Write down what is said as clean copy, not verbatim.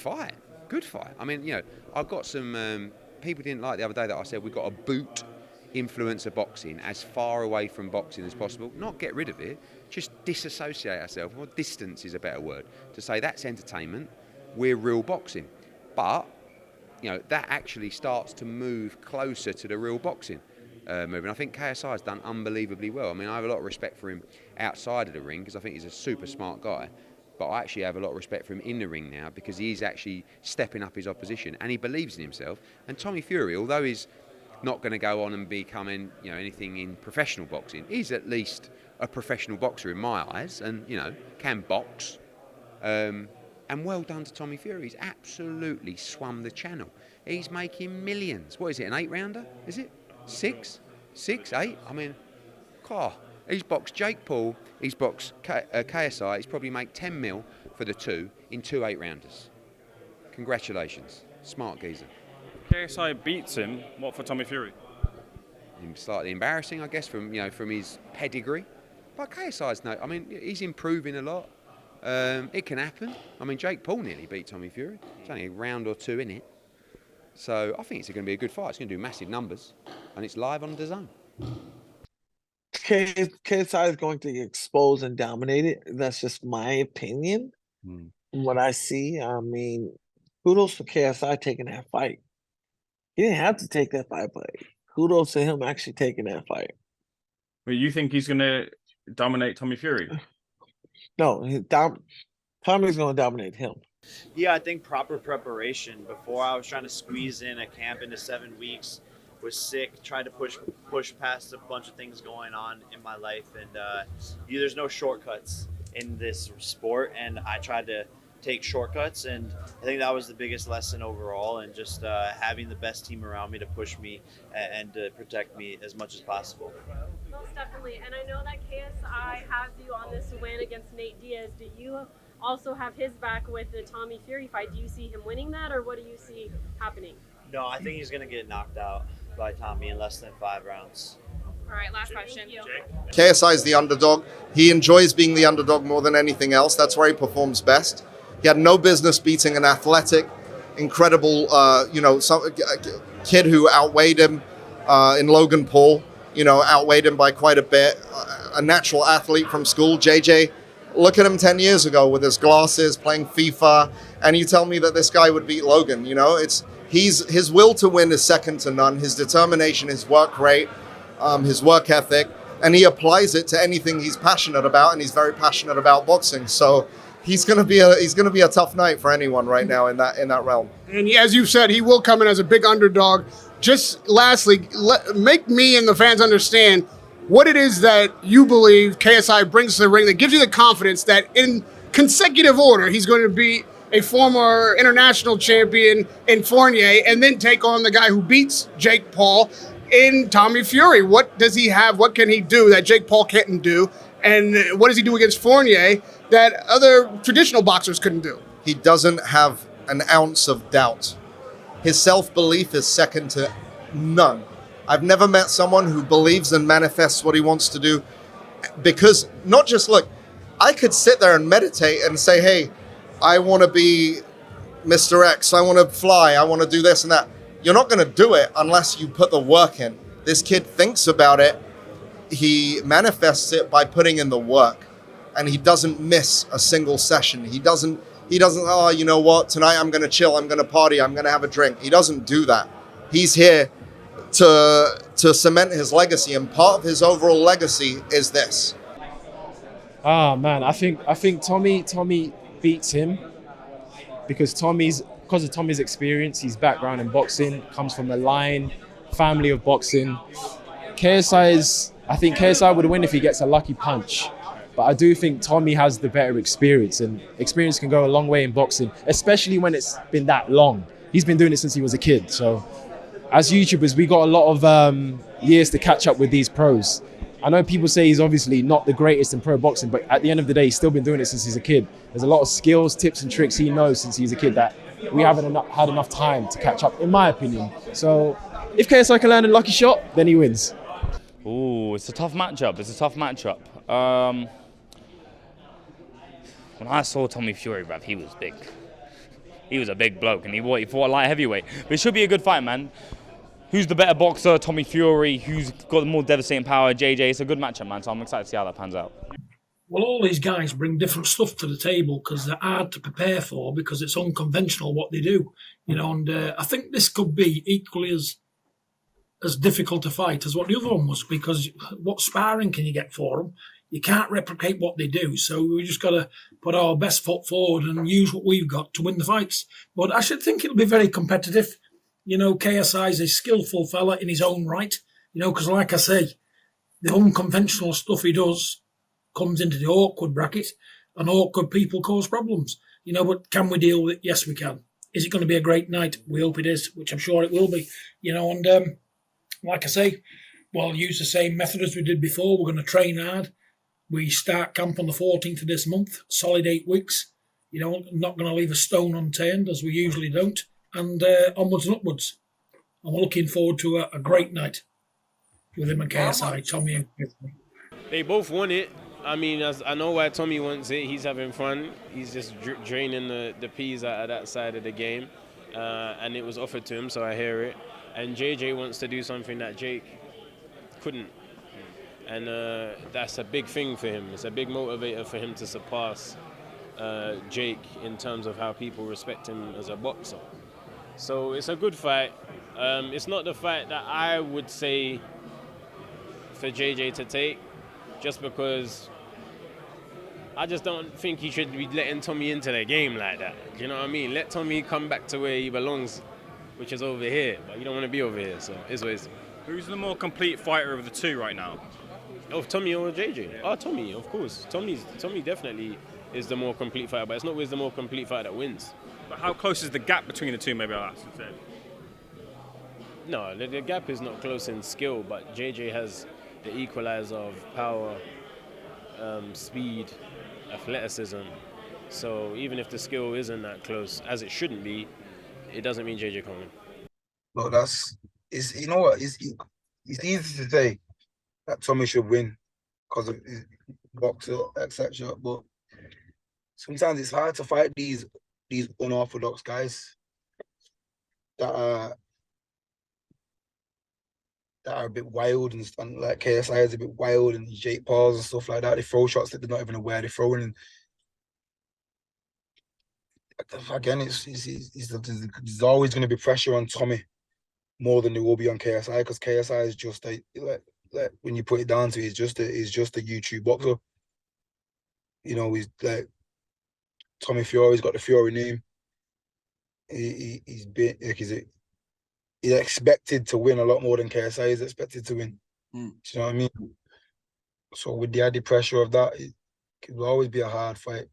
fight. Good fight. I mean, you know, I've got some people didn't like the other day that I said we've got to boot influencer boxing as far away from boxing as possible. Not get rid of it, just disassociate ourselves. Well, distance is a better word to say that's entertainment. We're real boxing, but you know that actually starts to move closer to the real boxing movement. I think KSI has done unbelievably well. I mean, I have a lot of respect for him outside of the ring because I think he's a super smart guy. But I actually have a lot of respect for him in the ring now because he's actually stepping up his opposition and he believes in himself. And Tommy Fury, although he's not going to go on and becoming, you know, anything in professional boxing, he's at least a professional boxer in my eyes, and you know, can box. And well done to Tommy Fury. He's absolutely swum the channel. He's making millions. What is it? An 8-rounder? Is it 6, 8? I mean, God. He's boxed Jake Paul, he's boxed KSI, he's probably made 10 mil for the two in 2 8-rounders. Congratulations. Smart geezer. KSI beats him, what for Tommy Fury? Slightly embarrassing, I guess, from his pedigree. But KSI's no, I mean, he's improving a lot. It can happen. I mean, Jake Paul nearly beat Tommy Fury. It's only a round or two in it. So I think it's going to be a good fight. It's going to do massive numbers. And it's live on DAZN. KSI is going to get exposed and dominated. That's just my opinion. From what I see, I mean, kudos for KSI taking that fight. He didn't have to take that fight, but kudos to him actually taking that fight. Well, you think he's going to dominate Tommy Fury? No, Tommy's going to dominate him. Yeah, I think proper preparation. Before I was trying to squeeze in a camp into 7 weeks. Was sick, tried to push past a bunch of things going on in my life, and there's no shortcuts in this sport, and I tried to take shortcuts, and I think that was the biggest lesson overall, and just having the best team around me to push me and to protect me as much as possible. Most definitely, and I know that KSI has you on this win against Nate Diaz. Do you also have his back with the Tommy Fury fight? Do you see him winning that, or what do you see happening? No, I think he's going to get knocked out by Tommy in less than 5 rounds. All right, last question. KSI is the underdog. He enjoys being the underdog more than anything else. That's where he performs best. He had no business beating an athletic, incredible, kid who outweighed him in Logan Paul. Outweighed him by quite a bit. A natural athlete from school, JJ. Look at him 10 years ago with his glasses, playing FIFA, and you tell me that this guy would beat Logan. His will to win is second to none. His determination, his work rate, his work ethic, and he applies it to anything he's passionate about, and he's very passionate about boxing. So he's going to be a tough night for anyone right now in that realm. And as you said, he will come in as a big underdog. Just lastly, make me and the fans understand what it is that you believe KSI brings to the ring that gives you the confidence that in consecutive order he's going to be a former international champion in Fournier, and then take on the guy who beats Jake Paul in Tommy Fury. What does he have? What can he do that Jake Paul can't do? And what does he do against Fournier that other traditional boxers couldn't do? He doesn't have an ounce of doubt. His self-belief is second to none. I've never met someone who believes and manifests what he wants to do. Because not just, look, I could sit there and meditate and say, hey, I want to be Mr. X, I want to fly, I want to do this and that. You're not going to do it unless you put the work in. This kid thinks about it. He manifests it by putting in the work. And he doesn't miss a single session. He doesn't, oh, you know what, tonight I'm going to chill, I'm going to party, I'm going to have a drink. He doesn't do that. He's here to cement his legacy, and part of his overall legacy is this. Ah, man, I think Tommy beats him because of Tommy's experience, his background in boxing, comes from a family of boxing. I think KSI would win if he gets a lucky punch, but I do think Tommy has the better experience, and experience can go a long way in boxing, especially when it's been that long. He's been doing it since he was a kid, so as YouTubers, we got a lot of years to catch up with these pros. I know people say he's obviously not the greatest in pro boxing, but at the end of the day, he's still been doing it since he's a kid. There's a lot of skills, tips and tricks he knows since he's a kid that we haven't had enough time to catch up, in my opinion. So if KSI can land a lucky shot, then he wins. Ooh, it's a tough matchup. When I saw Tommy Fury, bruv, he was big. he was a big bloke and he fought a light heavyweight. But it should be a good fight, man. Who's the better boxer? Tommy Fury. Who's got the more devastating power? JJ. It's a good matchup, man. So I'm excited to see how that pans out. Well, all these guys bring different stuff to the table because they're hard to prepare for because it's unconventional what they do, And I think this could be equally as difficult to fight as what the other one was because what sparring can you get for them? You can't replicate what they do, so we just got to put our best foot forward and use what we've got to win the fights. But I should think it'll be very competitive. KSI is a skillful fella in his own right, because like I say, the unconventional stuff he does comes into the awkward bracket, and awkward people cause problems. But can we deal with it? Yes, we can. Is it going to be a great night? We hope it is, which I'm sure it will be. And like I say, we'll use the same method as we did before. We're going to train hard. We start camp on the 14th of this month, solid 8 weeks. Not going to leave a stone unturned, as we usually don't. And onwards and upwards. And we're looking forward to a great night with him and KSI, Tommy and Chris. They both want it. I mean, I know why Tommy wants it. He's having fun. He's just draining the peas out of that side of the game. And it was offered to him, so I hear it. And JJ wants to do something that Jake couldn't. And that's a big thing for him. It's a big motivator for him to surpass Jake in terms of how people respect him as a boxer. So it's a good fight. It's not the fight that I would say for JJ to take, just because I just don't think he should be letting Tommy into the game like that. Do you know what I mean? Let Tommy come back to where he belongs, which is over here. But you don't want to be over here, so it's what it is. Who's the more complete fighter of the two right now? Oh, Tommy or JJ? Oh, Tommy, of course. Tommy definitely is the more complete fighter, but it's not always the more complete fighter that wins. But how close is the gap between the two, maybe I'll ask instead? No, the gap is not close in skill, but JJ has the equalizer of power, speed, athleticism. So even if the skill isn't that close, as it shouldn't be, it doesn't mean JJ can't win. Well, you know what? It's easy to say that Tommy should win because of his boxer, etc. But sometimes it's hard to fight these unorthodox guys that are a bit wild and like KSI is a bit wild and Jake Paul's and stuff like that. They throw shots that they're not even aware they're throwing. And again, there's always going to be pressure on Tommy more than there will be on KSI because KSI is just like when you put it down to it, he's just a YouTube boxer. He's like Tommy Fury. He's got the Fury name. He's expected to win a lot more than KSI is expected to win. Do you know what I mean? So with the added pressure of that, it will always be a hard fight.